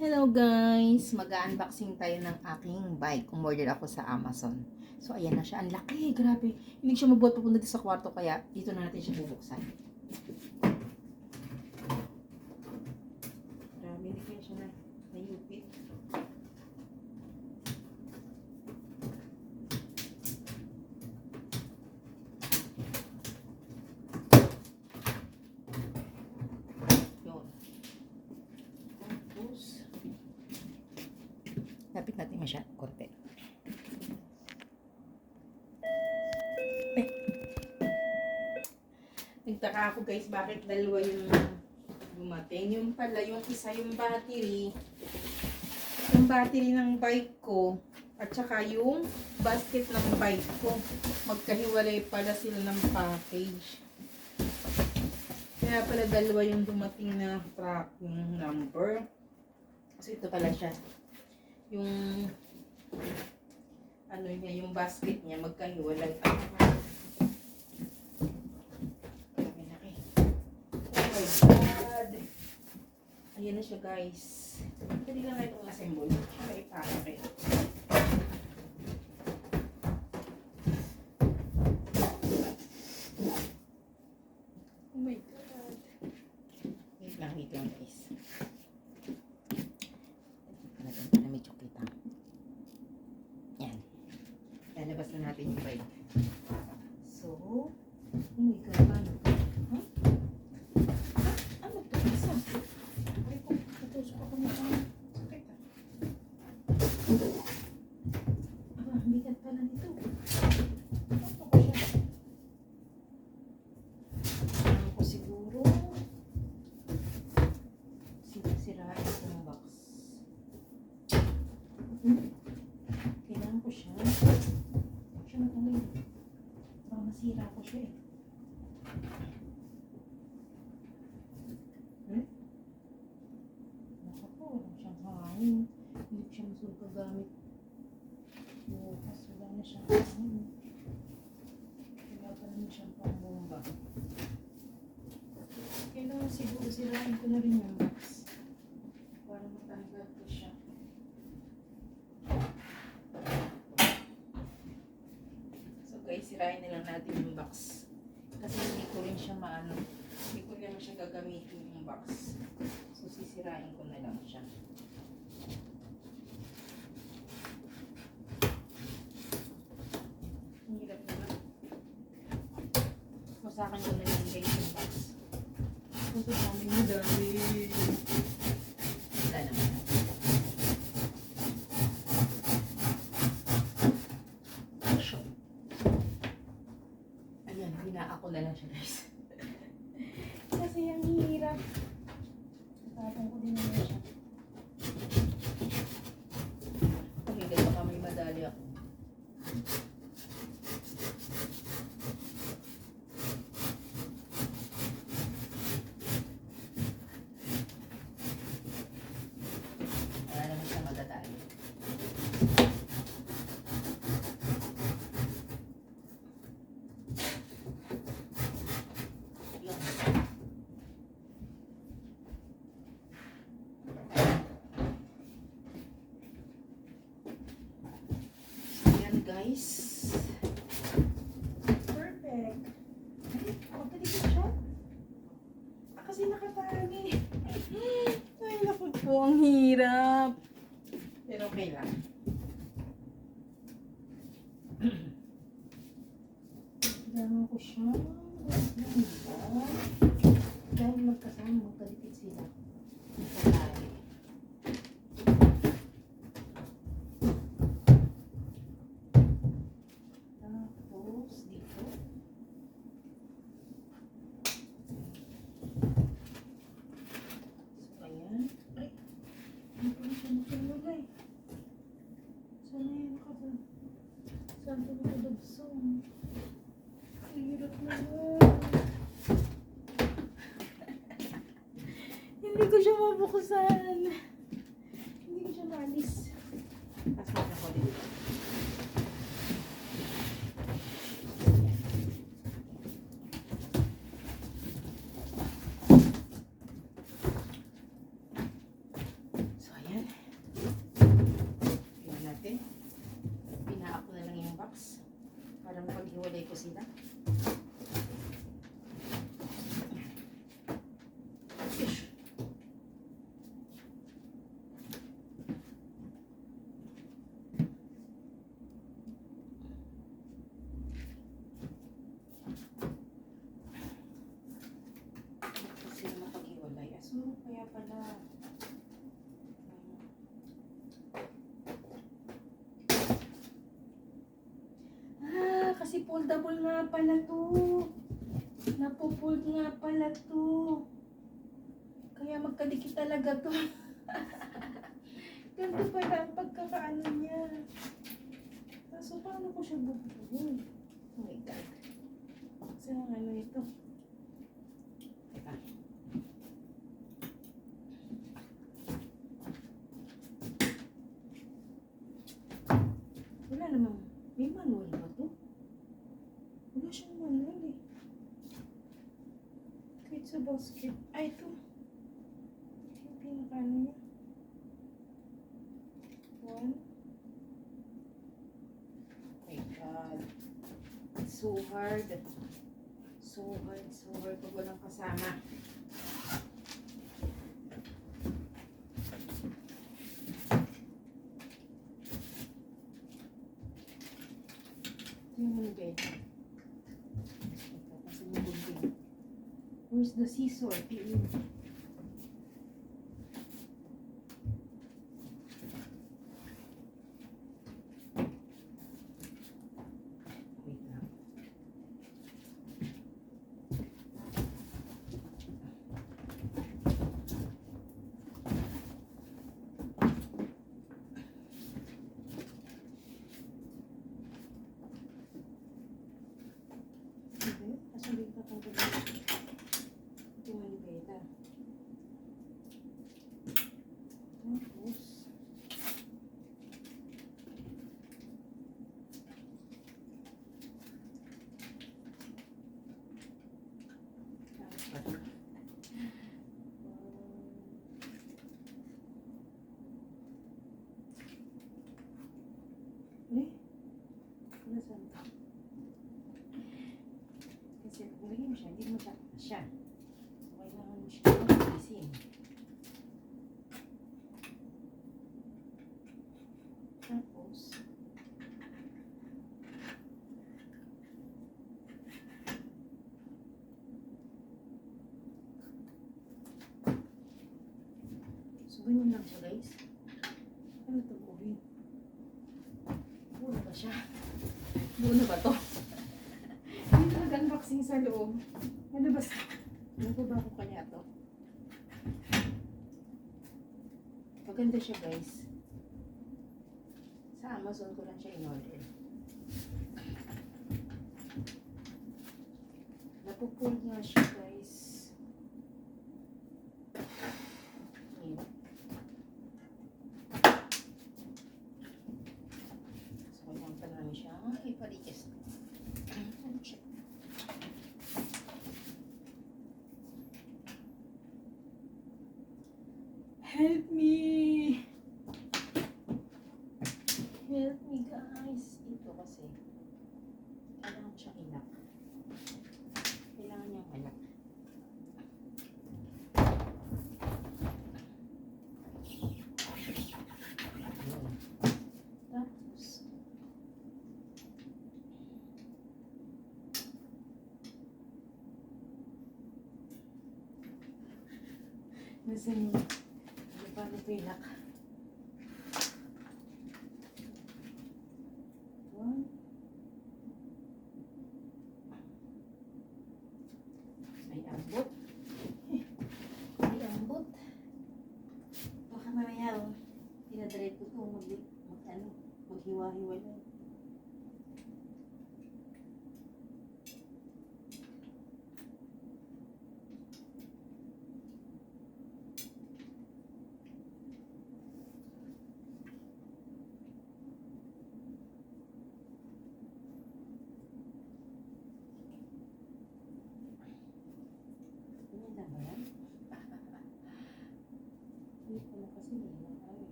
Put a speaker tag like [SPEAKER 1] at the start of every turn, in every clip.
[SPEAKER 1] Hello guys! Mag-unboxing tayo ng aking bike. Umorder ako sa Amazon. So ayan na siya. Ang laki, grabe. Hindi siya mabuhat papunta dito sa kwarto kaya dito na natin siya bubuksan. Grabe, hindi kaya siya nayupit. Yun. Tapos, lapit natin masya, konti. Nagtaka ako guys, bakit dalawa yung dumating. Yung pala, yung isa yung battery. Yung battery ng bike ko. At saka yung basket ng bike ko. Magkahiwalay pala sila ng package. Kaya pala dalawa yung dumating na tracking number. Kasi ito pala siya. Yung ano niya, yung basket niya magkahiwalay. God. Ayan na siya guys. Pwede lang itong assemble. Para ipakakit. Oh my God. Wait lang guys. Para medyo kita. Yan. Lalabas na natin yung bike. So, oh my God. Paano? Huh? Ano to? Isa? Ay ko, natusok ako na sakit ah. Ang bigat pala nito. Ano ko siya? Ano ko siguro? Sirain ko ng box. Kailangan ko siya. Siya matangin. Baka masira ko siya eh. Walang siyang hangin. Hindi siya masunog gamit. Bukas wala na siyang hangin. Kaya pa naman siyang pambomba. Kailangan siguro sirain ko na rin yung box. Para matanggal ko siya. So guys, sirain na lang natin yung box. Kasi hindi ko rin siya maano. Hindi ko rin siya gagamitin yung box. So sisirain ko na lang siya. Ang hirap naman. Masakan ko na lang guys yung box. Kasi kami mo dahil wala naman. Ayan, hinaan ko na lang siya guys. Kasi ang hirap. Tatapon ko din naman siya. Kung hindi, baka may madali ako. Wala naman siya madadali. Guys, perfect. Ay, magkalikot siya. Kasi nakatali. Ay, naku po, ang hirap. Pero okay lang. Kailangan ko siya. Dahil magkasama, magkalikot sila. Nakatali. Saan ko nakadabsong? Hirap naman. Hindi ko siya mabuksan. Hindi ko siya maalis. Pasok ako dito. So, ayan. ko sila. Ish. Kasi mapag-iwalay. Aso, kaya pala. Kasi foldable nga pala to. Napo-fold nga pala to. Kaya magkadikit talaga to. Ganito pala ang pagkakaano niya. So, paano ko siya bubuhin? Oh my God. Kasi ang ano ito. Teka. Wala namang, may manual ba to? Wala siyang manual eh. Kahit sa basket. Ay, ito. Yung pinaka-ano niya. 1. Oh my God. It's so hard. So hard pag walang kasama. Ito yung mga bed. Ito, kasi yung gunting. Where's the scissor? Kasi kung lagyan mo siya, hindi mo siya. So, kailangan mo siya mag-isin. Tapos, so, ganyan lang siya, guys. Ano ito buhin? Buo na ba siya? Buo na ba to? Hindi talaga unboxing sa loob. Ano ba sa... Ano ba ko kanya to? Maganda siya, guys. Sa Amazon ko lang siya in-order. Napupull nga siya, guys. Ayan. So, kailangan pa namin siya iparikis. Help me! Help me, guys! Ito kasi, kailangan siya ilak. Kailangan niyang ilak. Tapos, nasa yung paano ito ilak? May ambot. May ambot. Baka mamaya, pinadiret ko ito maghiwa-hiwalay.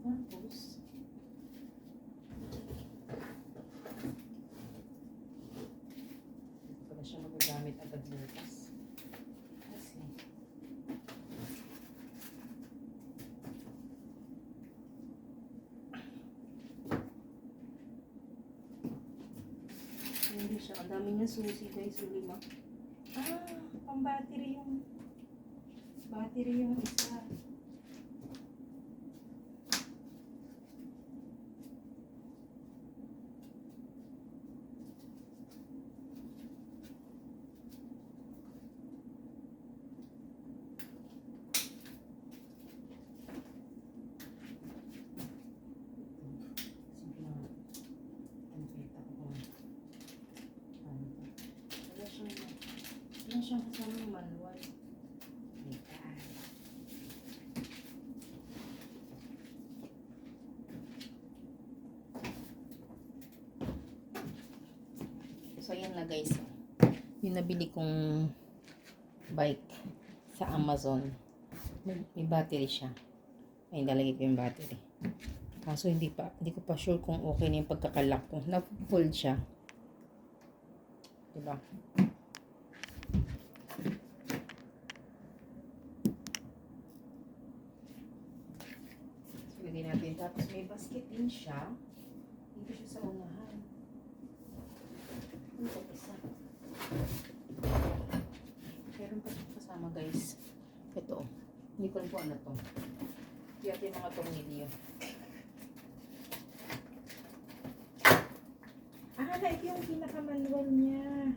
[SPEAKER 1] Tapos, baliktad bukas. Kasi, hindi siya. Ang dami niya susi guys. So, 5. Pang battery yung isa. Wala siyang kasamang manual. So, yan na guys. Yung nabili kong bike sa Amazon. May battery siya. Ay, nalagay ko yung battery. Kaso hindi ko pa sure kung okay na yung pagkakalak ko. Na-fold siya. Diba? So, lagay natin. Tapos may basket din siya. Dito siya sa unahan. Ito isa. Meron pa siya kasama guys. Ito. Hindi ko rin po ano to. Kaya yung mga tornilyo. Ito yung pinaka-manual niya.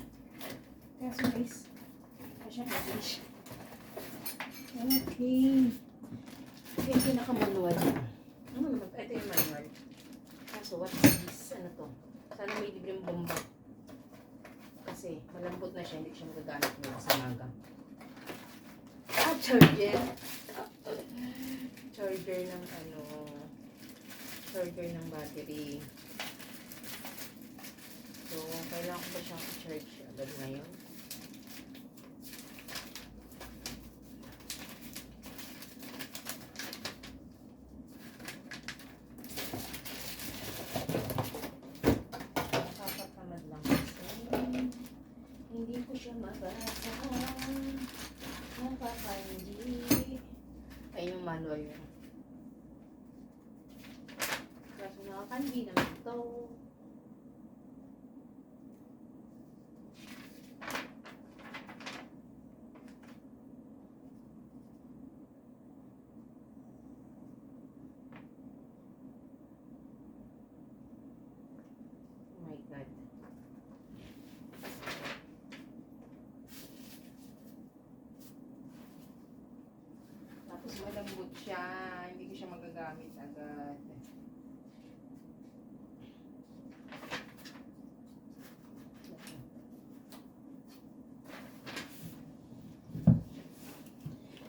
[SPEAKER 1] Kaso guys, siya English. Okay. Ito yung pinaka-manual niya. Ano naman? Ito yung manual. Kaso what is this? Ano to? Sana may libreng bomba. Kasi malambot na siya. Hindi siya magagamit nila sa maga. Charger. Charger ng charger ng battery. So, kailangan ko ba siyang i-charge agad ngayon? Papatamad lang kasi hindi ko siya mabasa. Nakakandi. Ayun yung manual yun. Kaso nakakandi naman ito. Tapos malambot siya, hindi ko siya magagamit agad.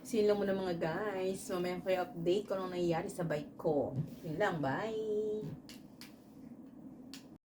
[SPEAKER 1] Sino mo na mga guys, mamaya ko i-update kung anong nangyayari sa bike ko. Yun lang, bye!